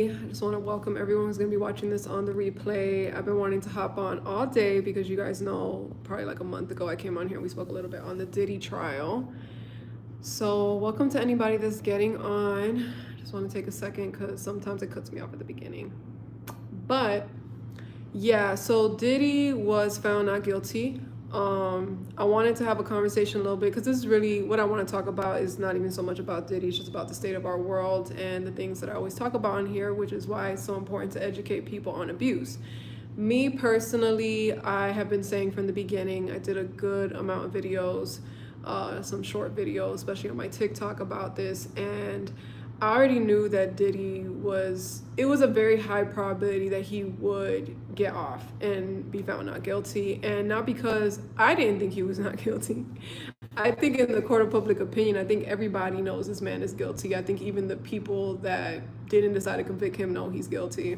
I just want to welcome everyone who's going to be watching this on the replay. I've been wanting to hop on all day because you guys know probably like a month ago I came on here and we spoke a little bit on the Diddy trial. So welcome to anybody that's getting on. I just want to take a second because sometimes it cuts me off at the beginning. But yeah, so Diddy was found not guilty. I wanted to have a conversation a little bit because this is really what I want to talk about is not even so much about Diddy, it's just about the state of our world and the things that I always talk about in here, which is why it's so important to educate people on abuse. Me personally, I have been saying from the beginning, I did a good amount of videos, some short videos, especially on my TikTok about this, and I already knew that it was a very high probability that he would get off and be found not guilty. And not because I didn't think he was not guilty. I think in the court of public opinion, I think everybody knows this man is guilty. I think even the people that didn't decide to convict him know he's guilty.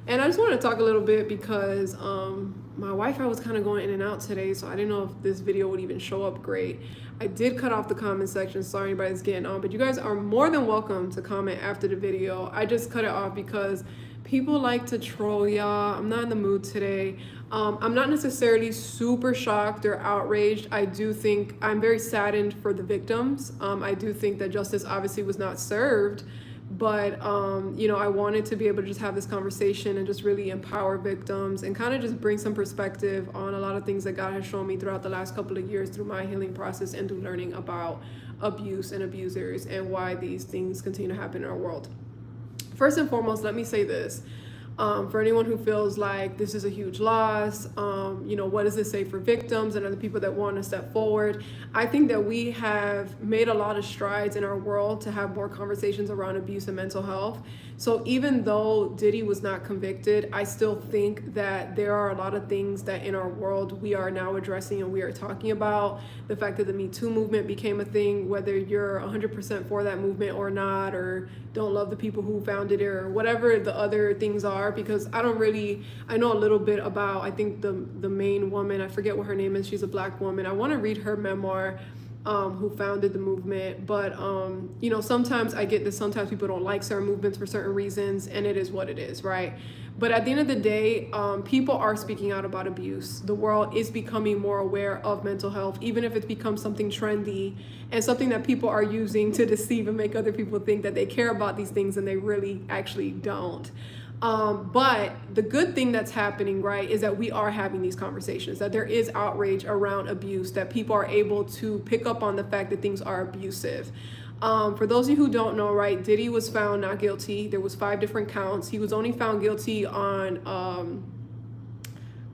And I just want to talk a little bit because my Wi-Fi was kind of going in and out today, so I didn't know if this video would even show up great. I did cut off the comment section, sorry anybody's getting on, but you guys are more than welcome to comment after the video. I just cut it off because people like to troll y'all. I'm not in the mood today. I'm not necessarily super shocked or outraged. I do think I'm very saddened for the victims. I do think that justice obviously was not served, but I wanted to be able to just have this conversation and just really empower victims and kind of just bring some perspective on a lot of things that God has shown me throughout the last couple of years through my healing process and through learning about abuse and abusers and why these things continue to happen in our world. First and foremost, let me say this. For anyone who feels like this is a huge loss, what does this say for victims and other people that want to step forward? I think that we have made a lot of strides in our world to have more conversations around abuse and mental health. So even though Diddy was not convicted, I still think that there are a lot of things that in our world we are now addressing and we are talking about. The fact that the Me Too movement became a thing, whether you're 100% for that movement or not, or don't love the people who founded it or whatever the other things are, because I know a little bit about, I think the main woman, I forget what her name is, she's a black woman. I want to read her memoir, who founded the movement, but sometimes I get that sometimes people don't like certain movements for certain reasons, and it is what it is, right? But at the end of the day, people are speaking out about abuse. The world is becoming more aware of mental health, even if it's become something trendy and something that people are using to deceive and make other people think that they care about these things and they really actually don't. But the good thing that's happening, right, is that we are having these conversations, that there is outrage around abuse, that people are able to pick up on the fact that things are abusive. For those of you who don't know, right, Diddy was found not guilty. There was 5 different counts. He was only found guilty on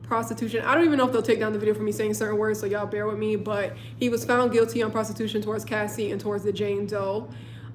prostitution. I don't even know if they'll take down the video for me saying certain words, so y'all bear with me, but he was found guilty on prostitution towards Cassie and towards the Jane Doe.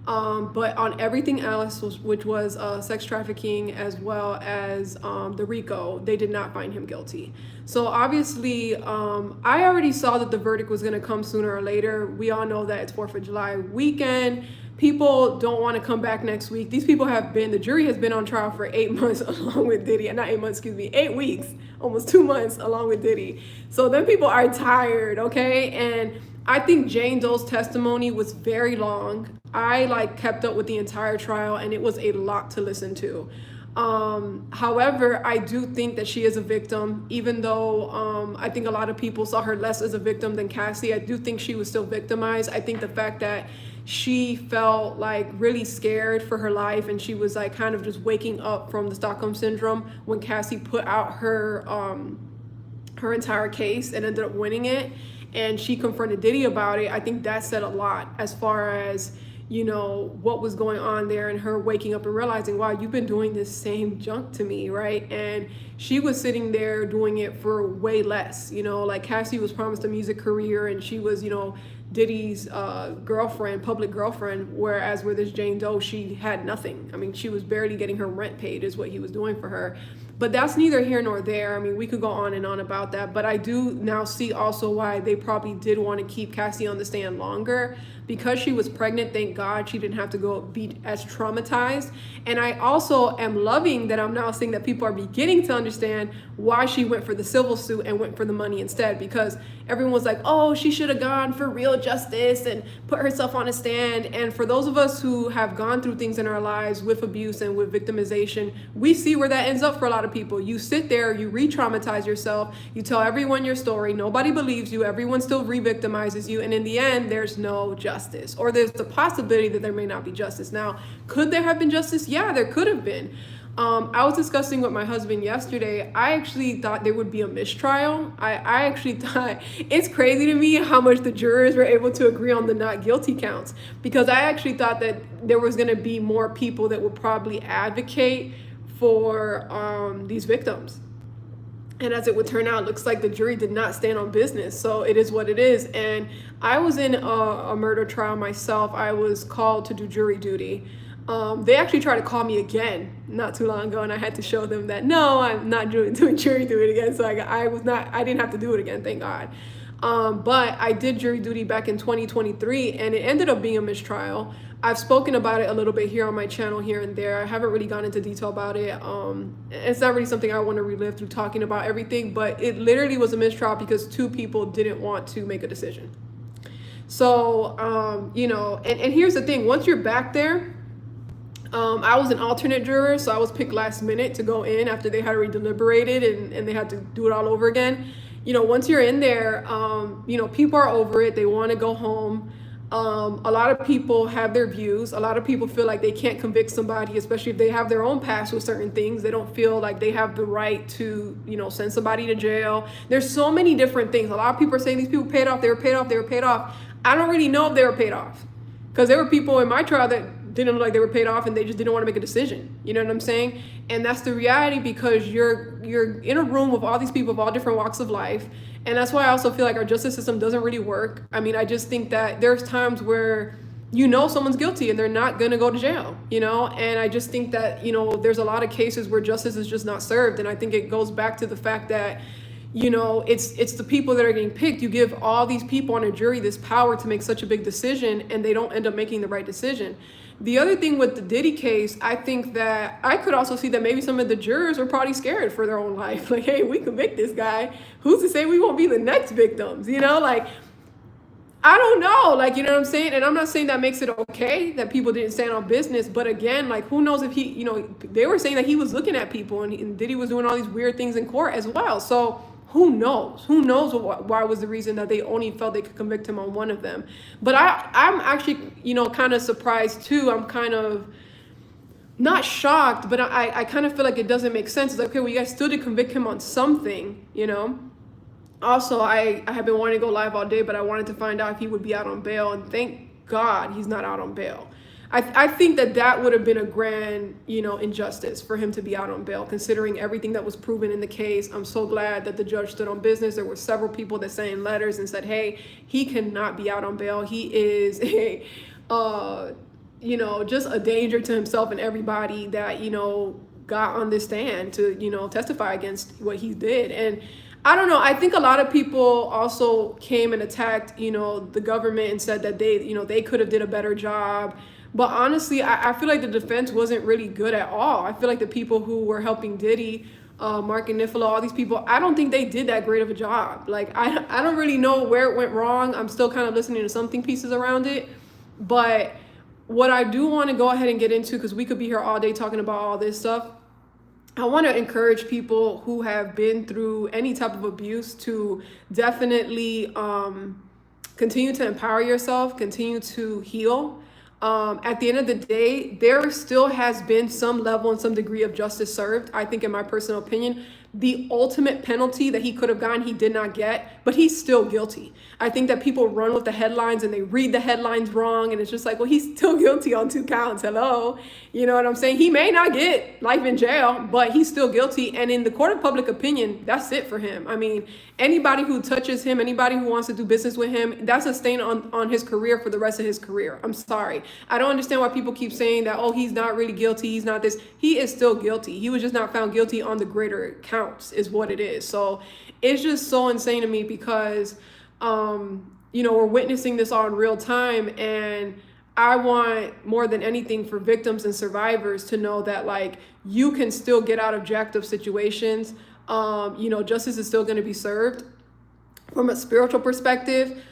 But on everything else, which was sex trafficking as well as the RICO, they did not find him guilty. So obviously, I already saw that the verdict was going to come sooner or later. We all know that it's 4th of July weekend. People don't want to come back next week. These people the jury has been on trial for 8 months along with Diddy, not 8 months, 8 weeks, almost 2 months along with Diddy. So then people are tired, okay? And I think Jane Doe's testimony was very long. I kept up with the entire trial and it was a lot to listen to. However, I do think that she is a victim, even though I think a lot of people saw her less as a victim than Cassie. I do think she was still victimized. I think the fact that she felt really scared for her life and she was kind of just waking up from the Stockholm syndrome when Cassie put out her entire case and ended up winning it, and she confronted Diddy about it. I think that said a lot as far as what was going on there, and her waking up and realizing, wow, you've been doing this same junk to me, right? And she was sitting there doing it for way less. Cassie was promised a music career and she was Diddy's girlfriend, public girlfriend, whereas with this Jane Doe, she had nothing. I mean, she was barely getting her rent paid is what he was doing for her. But that's neither here nor there. I mean, we could go on and on about that, but I do now see also why they probably did want to keep Cassie on the stand longer, because she was pregnant. Thank God she didn't have to go be as traumatized. And I also am loving that I'm now seeing that people are beginning to understand why she went for the civil suit and went for the money instead, because everyone was like, oh, she should have gone for real justice and put herself on a stand. And for those of us who have gone through things in our lives with abuse and with victimization, we see where that ends up for a lot of people. You sit there, you re-traumatize yourself, you tell everyone your story, nobody believes you, everyone still re-victimizes you, and in the end, there's no justice, or there's the possibility that there may not be justice. Now, could there have been justice? Yeah, there could have been. I was discussing with my husband yesterday. I actually thought there would be a mistrial. I actually thought, it's crazy to me how much the jurors were able to agree on the not guilty counts, because I actually thought that there was going to be more people that would probably advocate for these victims. And as it would turn out, it looks like the jury did not stand on business. So it is what it is. And I was in a murder trial myself. I was called to do jury duty. They actually tried to call me again not too long ago, and I had to show them that no, I'm not doing jury duty again. So I didn't have to do it again, thank God. But I did jury duty back in 2023, and it ended up being a mistrial. I've spoken about it a little bit here on my channel here and there. I haven't really gone into detail about it. It's not really something I want to relive through talking about everything, but it literally was a mistrial because two people didn't want to make a decision. So, you know, and here's the thing, once you're back there, I was an alternate juror, so I was picked last minute to go in after they had already deliberated and they had to do it all over again. You know, once you're in there, you know, people are over it. They want to go home. A lot of people have their views. A lot of people feel like they can't convict somebody, especially if they have their own past with certain things. They don't feel like they have the right to, you know, send somebody to jail. There's so many different things. A lot of people are saying these people paid off, they were paid off, they were paid off. I don't really know if they were paid off, because there were people in my trial that didn't look like they were paid off and they just didn't want to make a decision. You know what I'm saying? And that's the reality, because you're in a room with all these people of all different walks of life. And that's why I also feel like our justice system doesn't really work. I mean, I just think that there's times where, you know, someone's guilty and they're not going to go to jail, you know? And I just think that, you know, there's a lot of cases where justice is just not served. And I think it goes back to the fact that, you know, it's the people that are getting picked. You give all these people on a jury this power to make such a big decision, and they don't end up making the right decision. The other thing with the Diddy case, I think that I could also see that maybe some of the jurors were probably scared for their own life. Like, hey, we convict this guy, who's to say we won't be the next victims? You know, like, I don't know, like, you know what I'm saying? And I'm not saying that makes it okay that people didn't stand on business, but again, like, who knows if he, you know, they were saying that he was looking at people, and Diddy was doing all these weird things in court as well. So who knows? Who knows why was the reason that they only felt they could convict him on one of them? But I'm actually, you know, kind of surprised too. I'm kind of not shocked, but I kind of feel like it doesn't make sense. It's like, okay, well, you guys still did convict him on something, you know? Also, I have been wanting to go live all day, but I wanted to find out if he would be out on bail, and thank God he's not out on bail. I think that would have been a grand, you know, injustice for him to be out on bail, considering everything that was proven in the case. I'm so glad that the judge stood on business. There were several people that sent in letters and said, hey, he cannot be out on bail. He is a, you know, just a danger to himself and everybody that, you know, got on this stand to, you know, testify against what he did. And I don't know. I think a lot of people also came and attacked, you know, the government and said that they, you know, they could have did a better job. But honestly, I feel like the defense wasn't really good at all. I feel like the people who were helping Diddy, Mark and Nifla, all these people, I don't think they did that great of a job. Like, I don't really know where it went wrong. I'm still kind of listening to some think pieces around it. But what I do want to go ahead and get into, because we could be here all day talking about all this stuff, I want to encourage people who have been through any type of abuse to definitely continue to empower yourself, continue to heal. At the end of the day, there still has been some level and some degree of justice served. I think, in my personal opinion, the ultimate penalty that he could have gotten, he did not get, but he's still guilty. I think that people run with the headlines and they read the headlines wrong, and it's just like, well, he's still guilty on 2 counts. Hello. You know what I'm saying? He may not get life in jail, but he's still guilty. And in the court of public opinion, that's it for him. I mean, anybody who touches him, anybody who wants to do business with him, that's a stain on his career for the rest of his career. I'm sorry. I don't understand why people keep saying that, oh, he's not really guilty, he's not this. He is still guilty. He was just not found guilty on the greater counts is what it is. So it's just so insane to me because, we're witnessing this all in real time. And I want more than anything for victims and survivors to know that like you can still get out of jacked up situations. Justice is still going to be served. From a spiritual perspective,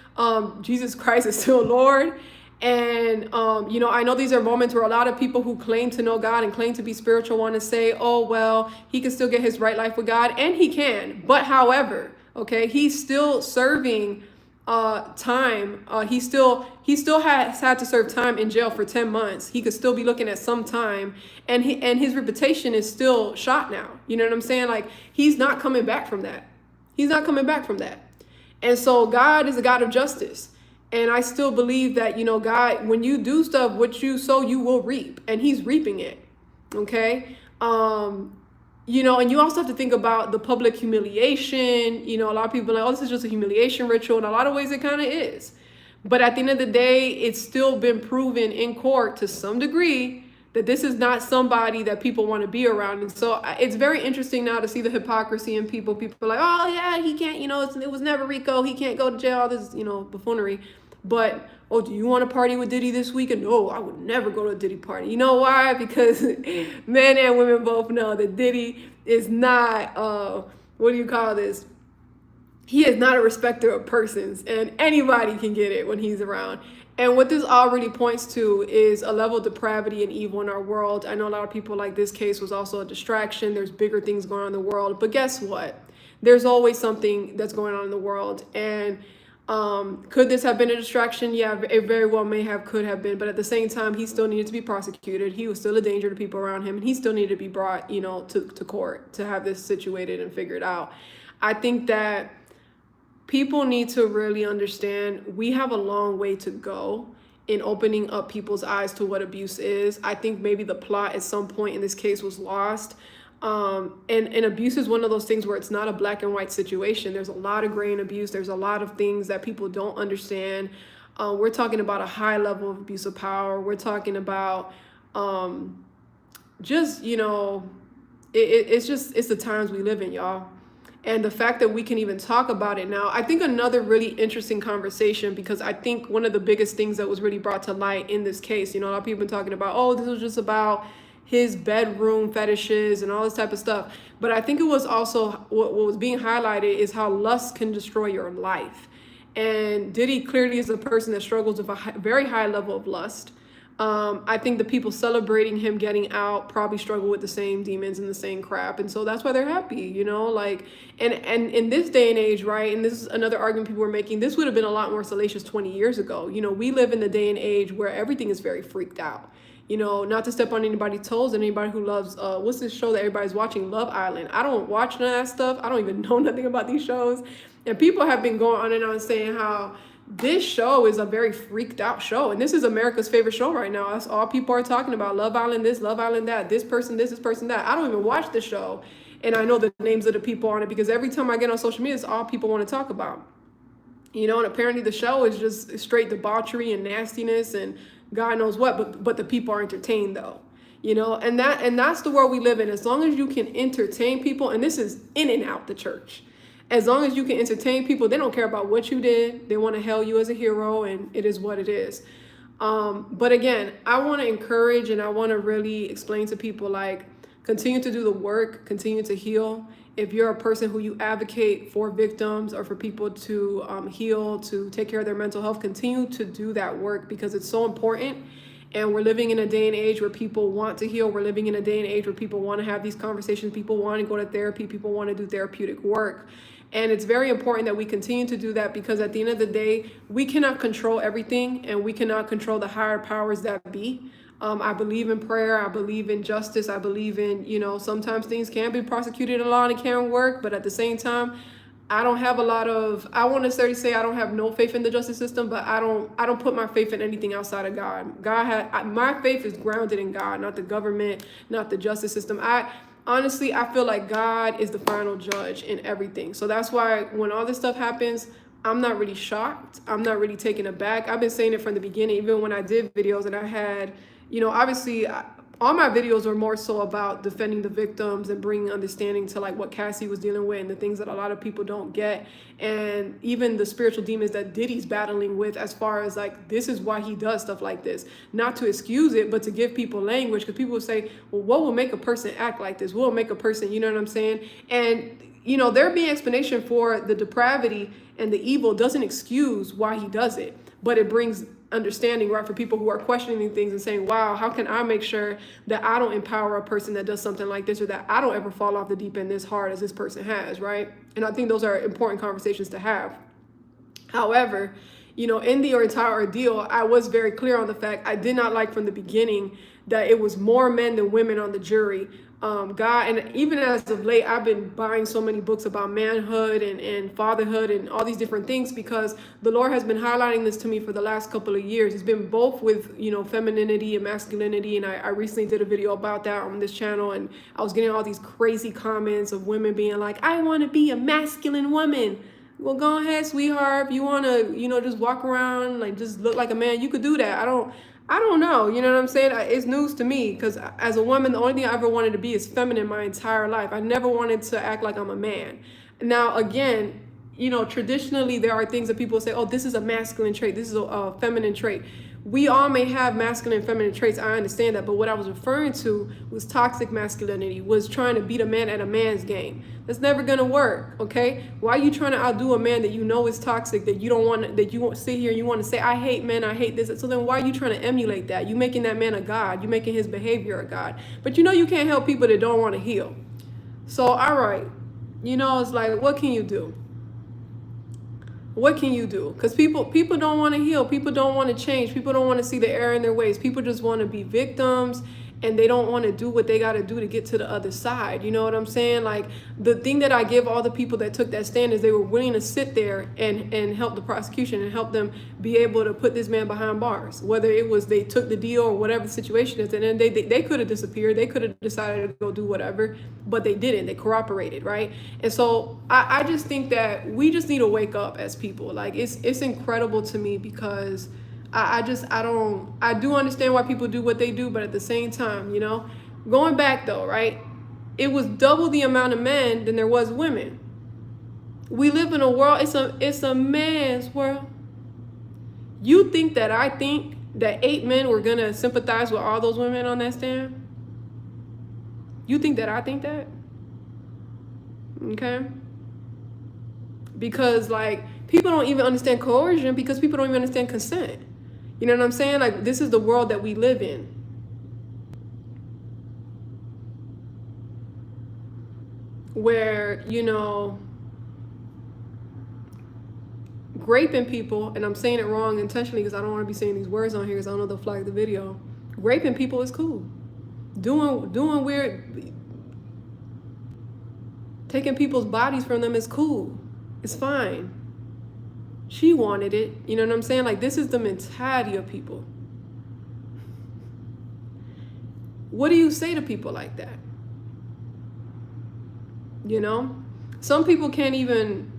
Jesus Christ is still Lord. And, I know these are moments where a lot of people who claim to know God and claim to be spiritual want to say, oh, well, he can still get his right life with God. And he can. But however, okay, he's still serving time. He still has had to serve time in jail for 10 months. He could still be looking at some time, and his reputation is still shot now. You know what I'm saying? Like, he's not coming back from that. He's not coming back from that. And so God is a God of justice. And I still believe that, God, when you do stuff, what you sow, you will reap, and he's reaping it. Okay. And you also have to think about the public humiliation. A lot of people are like, oh, this is just a humiliation ritual. In a lot of ways, it kind of is. But at the end of the day, it's still been proven in court to some degree that this is not somebody that people want to be around. And so it's very interesting now to see the hypocrisy in people. People are like, oh, yeah, he can't, it was never Rico. He can't go to jail, all this, buffoonery. But, oh, do you want to party with Diddy this weekend? No, I would never go to a Diddy party. You know why? Because men and women both know that Diddy is not, he is not a respecter of persons, and anybody can get it when he's around. And what this all really points to is a level of depravity and evil in our world. I know a lot of people like this case was also a distraction. There's bigger things going on in the world. But guess what? There's always something that's going on in the world. And could this have been a distraction? Yeah, it very well could have been. But at the same time, he still needed to be prosecuted. He was still a danger to people around him. And he still needed to be brought, to court to have this situated and figured out. I think that people need to really understand we have a long way to go in opening up people's eyes to what abuse is. I think maybe the plot at some point in this case was lost. And abuse is one of those things where it's not a black and white situation. There's a lot of gray in abuse. There's a lot of things that people don't understand. We're talking about a high level of abuse of power. We're talking about it's the times we live in, y'all. And the fact that we can even talk about it now, I think another really interesting conversation, because I think one of the biggest things that was really brought to light in this case, a lot of people have been talking about, oh, this was just about his bedroom fetishes and all this type of stuff. But I think it was also what was being highlighted is how lust can destroy your life. And Diddy clearly is a person that struggles with a very high level of lust. I think the people celebrating him getting out probably struggle with the same demons and the same crap. And so that's why they're happy, and in this day and age, right? And this is another argument people were making. This would have been a lot more salacious 20 years ago. We live in the day and age where everything is very freaked out. Not to step on anybody's toes, and anybody who loves, what's this show that everybody's watching? Love Island. I don't watch none of that stuff. I don't even know nothing about these shows. And people have been going on and on saying how this show is a very freaked out show. And this is America's favorite show right now. That's all people are talking about. Love Island this, Love Island that. This person this person that. I don't even watch the show. And I know the names of the people on it because every time I get on social media, it's all people want to talk about. And apparently the show is just straight debauchery and nastiness and God knows what. But the people are entertained though. And that's the world we live in. As long as you can entertain people, and this is in and out the church. As long as you can entertain people, they don't care about what you did. They want to hail you as a hero, and it is what it is. But again, I want to encourage and I want to really explain to people, like, continue to do the work, continue to heal. If you're a person who you advocate for victims or for people to heal, to take care of their mental health, continue to do that work because it's so important. And we're living in a day and age where people want to heal. We're living in a day and age where people want to have these conversations. People want to go to therapy. People want to do therapeutic work. And it's very important that we continue to do that because at the end of the day, we cannot control everything and we cannot control the higher powers that be. I believe in prayer. I believe in justice. I believe in, sometimes things can be prosecuted in law and it can work. But at the same time, I don't have I won't necessarily say I don't have no faith in the justice system, but I don't put my faith in anything outside of God. My faith is grounded in God, not the government, not the justice system. Honestly, I feel like God is the final judge in everything. So that's why when all this stuff happens, I'm not really shocked. I'm not really taken aback. I've been saying it from the beginning, even when I did videos and I had, obviously all my videos are more so about defending the victims and bringing understanding to like what Cassie was dealing with and the things that a lot of people don't get. And even the spiritual demons that Diddy's battling with, as far as like, this is why he does stuff like this. Not to excuse it, but to give people language, because people will say, well, what will make a person act like this? What will make a person, you know what I'm saying? And, there being explanation for the depravity and the evil doesn't excuse why he does it, but it brings understanding, right, for people who are questioning things and saying, wow, how can I make sure that I don't empower a person that does something like this, or that I don't ever fall off the deep end as hard as this person has, right? And I think those are important conversations to have. However, in the entire ordeal, I was very clear on the fact I did not like from the beginning that it was more men than women on the jury. God, and even as of late, I've been buying so many books about manhood and fatherhood and all these different things, because the Lord has been highlighting this to me for the last couple of years. It's been both with, femininity and masculinity. And I recently did a video about that on this channel. And I was getting all these crazy comments of women being like, I want to be a masculine woman. Well, go ahead, sweetheart. If you want to, just walk around, like just look like a man, you could do that. I don't know. You know what I'm saying? It's news to me, because as a woman, the only thing I ever wanted to be is feminine my entire life. I never wanted to act like I'm a man. Now, again, traditionally there are things that people say, oh, this is a masculine trait. This is a feminine trait. We all may have masculine and feminine traits. I understand that. But what I was referring to was toxic masculinity, was trying to beat a man at a man's game. That's never going to work. Okay. Why are you trying to outdo a man that you know is toxic, that you don't want, that you won't sit here and you want to say, I hate men, I hate this. So then why are you trying to emulate that? You making that man a god. You making his behavior a god. But you can't help people that don't want to heal. So, all right. It's like, what can you do? What can you do? Because people don't want to heal. People don't want to change. People don't want to see the error in their ways. People just want to be victims, and they don't want to do what they got to do to get to the other side. You know what I'm saying? Like, the thing that I give all the people that took that stand is they were willing to sit there and help the prosecution and help them be able to put this man behind bars. Whether it was they took the deal or whatever the situation is, and then they could have disappeared. They could have decided to go do whatever, but they didn't. They cooperated, right? And so I just think that we just need to wake up as people. Like, it's incredible to me, because I do understand why people do what they do, but at the same time, going back though, right? It was double the amount of men than there was women. We live in a world, it's a man's world. You think that I think that 8 men were gonna sympathize with all those women on that stand? You think that I think that? Okay? Because like, people don't even understand coercion, because people don't even understand consent. You know what I'm saying? Like, this is the world that we live in. Where, raping people, and I'm saying it wrong intentionally because I don't want to be saying these words on here because I don't know they'll flag the video. Raping people is cool. Doing weird, taking people's bodies from them is cool. It's fine. She wanted it. You know what I'm saying? Like, this is the mentality of people. What do you say to people like that? Some people can't even,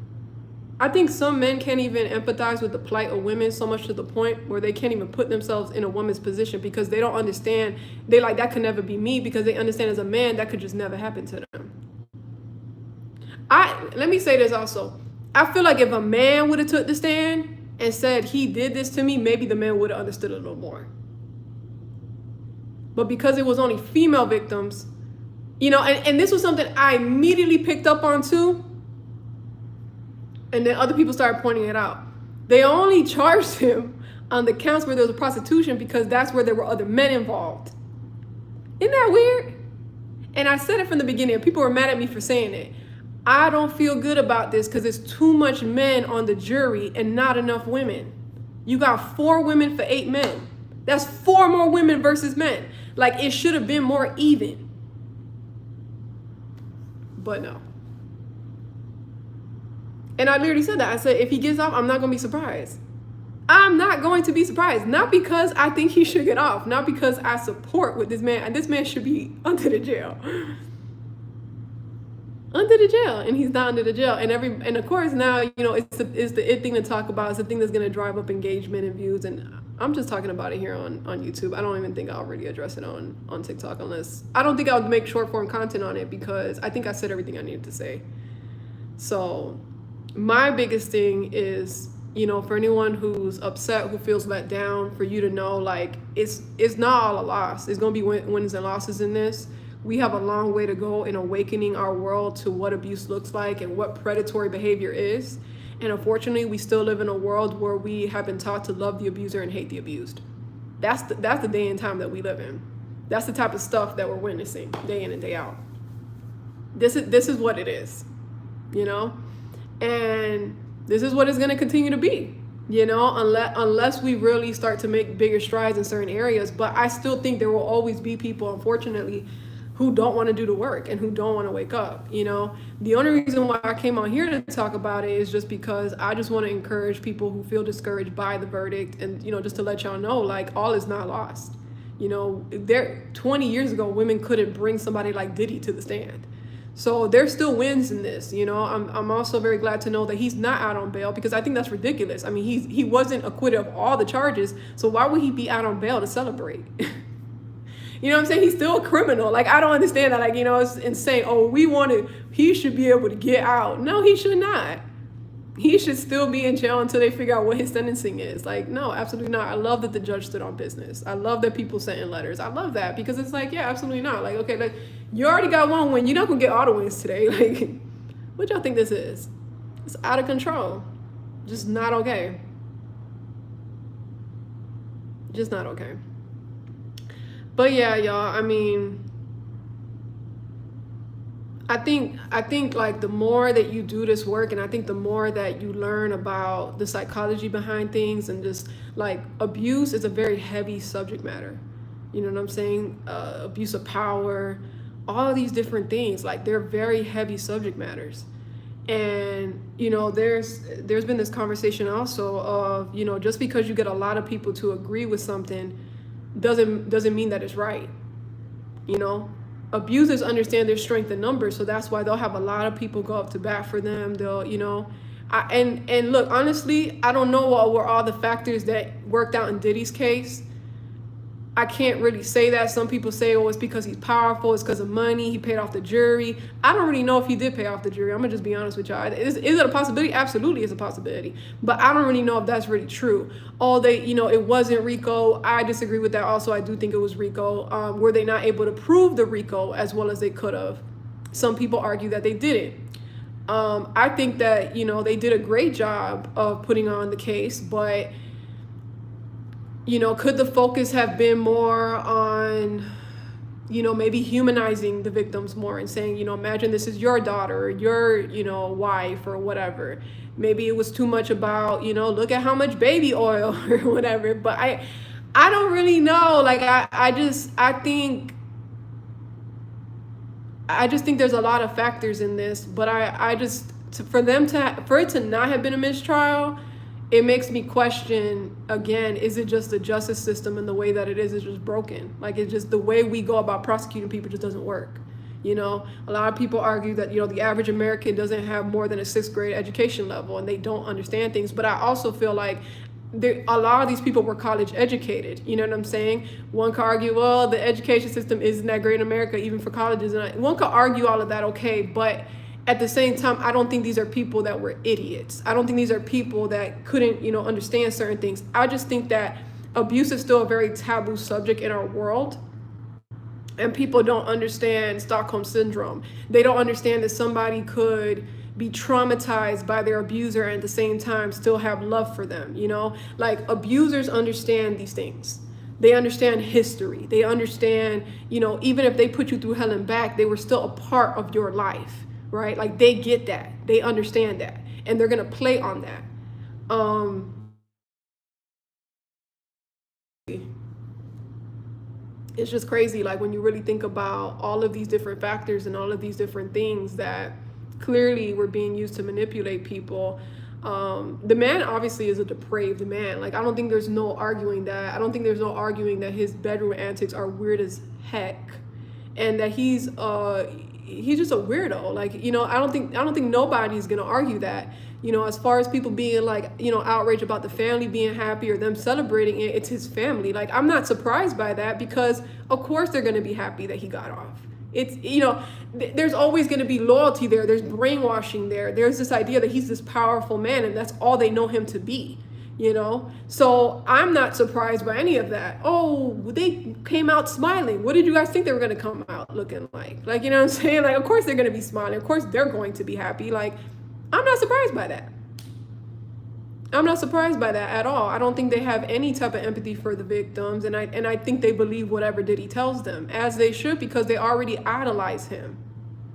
I think some men can't even empathize with the plight of women, so much to the point where they can't even put themselves in a woman's position, because they don't understand. They like, that could never be me, because they understand as a man that could just never happen to them. Let me say this also. I feel like if a man would have took the stand and said he did this to me, maybe the man would have understood it a little more. But because it was only female victims, and this was something I immediately picked up on too, and then other people started pointing it out. They only charged him on the counts where there was a prostitution because that's where there were other men involved. Isn't that weird? And I said it from the beginning, and people were mad at me for saying it. I don't feel good about this because there's too much men on the jury and not enough women. You got 4 women for 8 men. That's 4 more women versus men. Like, it should have been more even. But no. And I literally said that. I said, if he gets off, I'm not going to be surprised. I'm not going to be surprised. Not because I think he should get off. Not because I support what this man, and this man should be under the jail. under the jail, and he's not under the jail. And of course now, it's the it thing to talk about. It's the thing that's going to drive up engagement and views. And I'm just talking about it here on YouTube. I don't even think I'll really address it on TikTok, unless I don't think I'll make short form content on it, because I think I said everything I needed to say. So my biggest thing is, for anyone who's upset, who feels let down, for you to know, like, it's not all a loss. It's going to be wins and losses in this. We have a long way to go in awakening our world to what abuse looks like and what predatory behavior is. And unfortunately, we still live in a world where we have been taught to love the abuser and hate the abused. That's the day and time that we live in. That's the type of stuff that we're witnessing day in and day out. This is what it is, and this is what it's going to continue to be, unless we really start to make bigger strides in certain areas. But I still think there will always be people, unfortunately, who don't want to do the work and who don't want to wake up. The only reason why I came on here to talk about it is just because I just want to encourage people who feel discouraged by the verdict, and just to let y'all know, like, all is not lost. 20 years ago, women couldn't bring somebody like Diddy to the stand. So there's still wins in this. I'm also very glad to know that he's not out on bail, because I think that's ridiculous. I mean, he wasn't acquitted of all the charges, so why would he be out on bail to celebrate? You know what I'm saying? He's still a criminal. Like, I don't understand that. Like, it's insane. Oh, he should be able to get out. No, he should not. He should still be in jail until they figure out what his sentencing is. Like, no, absolutely not. I love that the judge stood on business. I love that people sent in letters. I love that, because it's like, yeah, absolutely not. Like, okay, like, you already got one win. You're not going to get all the wins today. Like, what y'all think this is? It's out of control. Just not okay. Just not okay. But yeah, y'all, I mean, I think like the more that you do this work, and I think the more that you learn about the psychology behind things, and just like abuse is a very heavy subject matter. You know what I'm saying? Abuse of power, all of these different things, like, they're very heavy subject matters. And there's been this conversation also of, just because you get a lot of people to agree with something doesn't mean that it's right. Abusers understand their strength in numbers, so that's why they'll have a lot of people go up to bat for them. They'll, and look, honestly, I don't know what were all the factors that worked out in Diddy's case. I can't really say that. Some people say, oh, it's because he's powerful, it's because of money, he paid off the jury. I don't really know if he did pay off the jury. I'm gonna just be honest with y'all. Is it a possibility? Absolutely, it's a possibility. But I don't really know if that's really true. It wasn't RICO. I disagree with that. Also, I do think it was RICO. Were they not able to prove the RICO as well as they could have? Some people argue that they didn't. I think that, they did a great job of putting on the case, but could the focus have been more on, maybe humanizing the victims more and saying, imagine this is your daughter, your, wife or whatever. Maybe it was too much about, look at how much baby oil or whatever. But I don't really know. Like, I just think there's a lot of factors in this, but for it to not have been a mistrial, it makes me question, again, is it just the justice system and the way that it is just broken? Like, it's just the way we go about prosecuting people just doesn't work. A lot of people argue that, the average American doesn't have more than a 6th grade education level and they don't understand things. But I also feel like a lot of these people were college educated. You know what I'm saying? One could argue, well, the education system isn't that great in America, even for colleges. And one could argue all of that, okay, but at the same time, I don't think these are people that were idiots. I don't think these are people that couldn't, understand certain things. I just think that abuse is still a very taboo subject in our world. And people don't understand Stockholm syndrome. They don't understand that somebody could be traumatized by their abuser and at the same time still have love for them. Like, abusers understand these things. They understand history. They understand, even if they put you through hell and back, they were still a part of your life. Right? Like, they get that. They understand that. And they're going to play on that. It's just crazy. Like, when you really think about all of these different factors and all of these different things that clearly were being used to manipulate people. The man obviously is a depraved man. Like, I don't think there's no arguing that. I don't think there's no arguing that his bedroom antics are weird as heck. and that he's just a weirdo. Like, you know, I don't think nobody's gonna argue that. You know, as far as people being like, you know, outraged about the family being happy or them celebrating it, it's his family. Like, I'm not surprised by that, because of course they're gonna be happy that he got off. It's, you know, there's always going to be loyalty there. There's brainwashing there. There's this idea that he's this powerful man and that's all they know him to be, you know? So I'm not surprised by any of that. Oh, they came out smiling. What did you guys think they were going to come out looking like? Like, you know what I'm saying? Like, of course they're going to be smiling. Of course they're going to be happy. Like, I'm not surprised by that. I'm not surprised by that at all. I don't think they have any type of empathy for the victims, and I think they believe whatever Diddy tells them, as they should, because they already idolize him.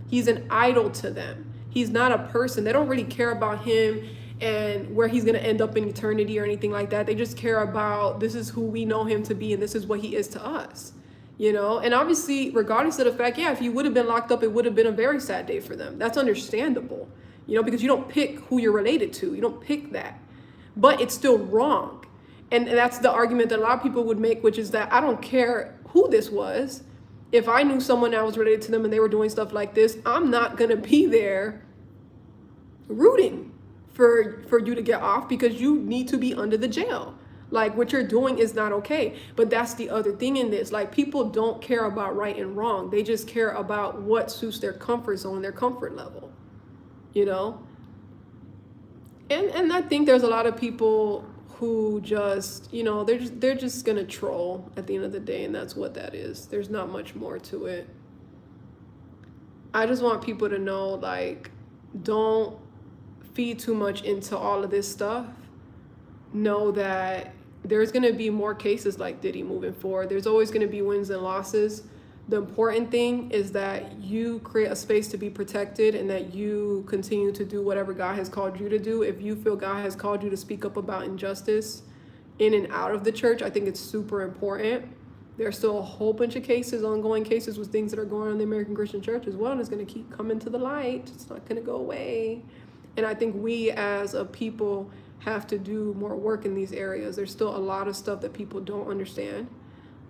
He's an idol to them. He's not a person. They don't really care about him and where he's going to end up in eternity or anything like that. They just care about, this is who we know him to be and this is what he is to us, you know? And obviously, regardless of the fact, yeah, if he would have been locked up, it would have been a very sad day for them. That's understandable, you know, because you don't pick who you're related to. You don't pick that. But it's still wrong. And that's the argument that a lot of people would make, which is that I don't care who this was. If I knew someone that was related to them and they were doing stuff like this, I'm not going to be there rooting for you to get off, because you need to be under the jail. Like, what you're doing is not okay. But that's the other thing in this. Like, people don't care about right and wrong. They just care about what suits their comfort zone, their comfort level, you know? And I think there's a lot of people who just, you know, they're just gonna troll at the end of the day, and that's what that is. There's not much more to it. I just want people to know, like, don't feed too much into all of this stuff. Know that there's gonna be more cases like Diddy moving forward. There's always gonna be wins and losses. The important thing is that you create a space to be protected and that you continue to do whatever God has called you to do. If you feel God has called you to speak up about injustice in and out of the church, I think it's super important. There's still a whole bunch of cases, ongoing cases with things that are going on in the American Christian church as well, and it's going to keep coming to the light. It's not going to go away. And I think we as a people have to do more work in these areas. There's still a lot of stuff that people don't understand.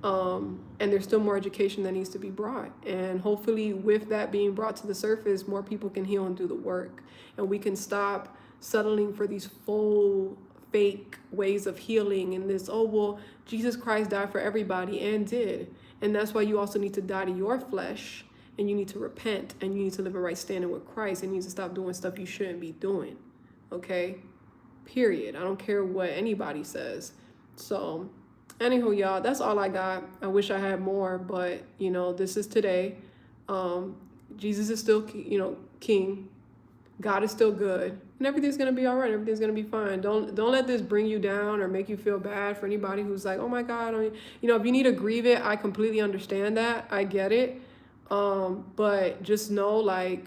And there's still more education that needs to be brought. And hopefully with that being brought to the surface, more people can heal and do the work. And we can stop settling for these full fake ways of healing and this, oh, well, Jesus Christ died for everybody, and did. And that's why you also need to die to your flesh, and you need to repent, and you need to live a right standing with Christ, and you need to stop doing stuff you shouldn't be doing. Okay? Period. I don't care what anybody says. So anywho, y'all, that's all I got. I wish I had more, but, you know, this is today. Jesus is still, you know, king. God is still good. And everything's going to be all right. Everything's going to be fine. Don't let this bring you down or make you feel bad for anybody who's like, oh, my God. I mean, you know, if you need to grieve it, I completely understand that. I get it. But just know, like,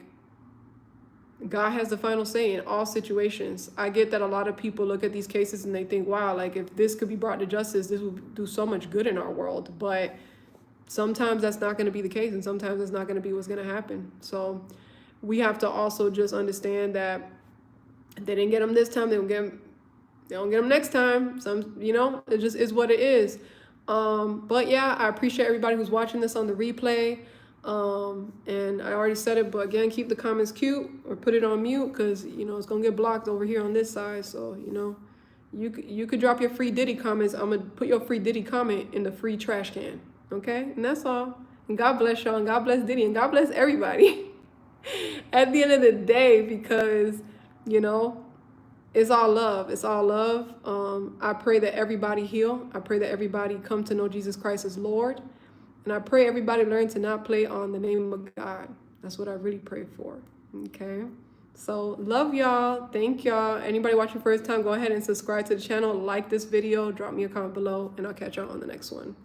God has the final say in all situations. I get that a lot of people look at these cases and they think, wow, like, if this could be brought to justice, this would do so much good in our world. But sometimes that's not going to be the case, and sometimes that's not going to be what's going to happen. So we have to also just understand that they didn't get them this time, they don't get them next time. Some, you know, it just is what it is. But yeah, I appreciate everybody who's watching this on the replay. And I already said it, but again, keep the comments cute or put it on mute, because, you know, it's gonna get blocked over here on this side. So, you know, you could drop your free Diddy comments. I'm gonna put your free Diddy comment in the free trash can. Okay? And that's all. And God bless y'all, and God bless Diddy, and God bless everybody at the end of the day, because, you know, it's all love. It's all love. I pray that everybody heal. I pray that everybody come to know Jesus Christ as Lord. And I pray everybody learn to not play on the name of God. That's what I really pray for. Okay? So love y'all. Thank y'all. Anybody watching first time, go ahead and subscribe to the channel. Like this video. Drop me a comment below. And I'll catch y'all on the next one.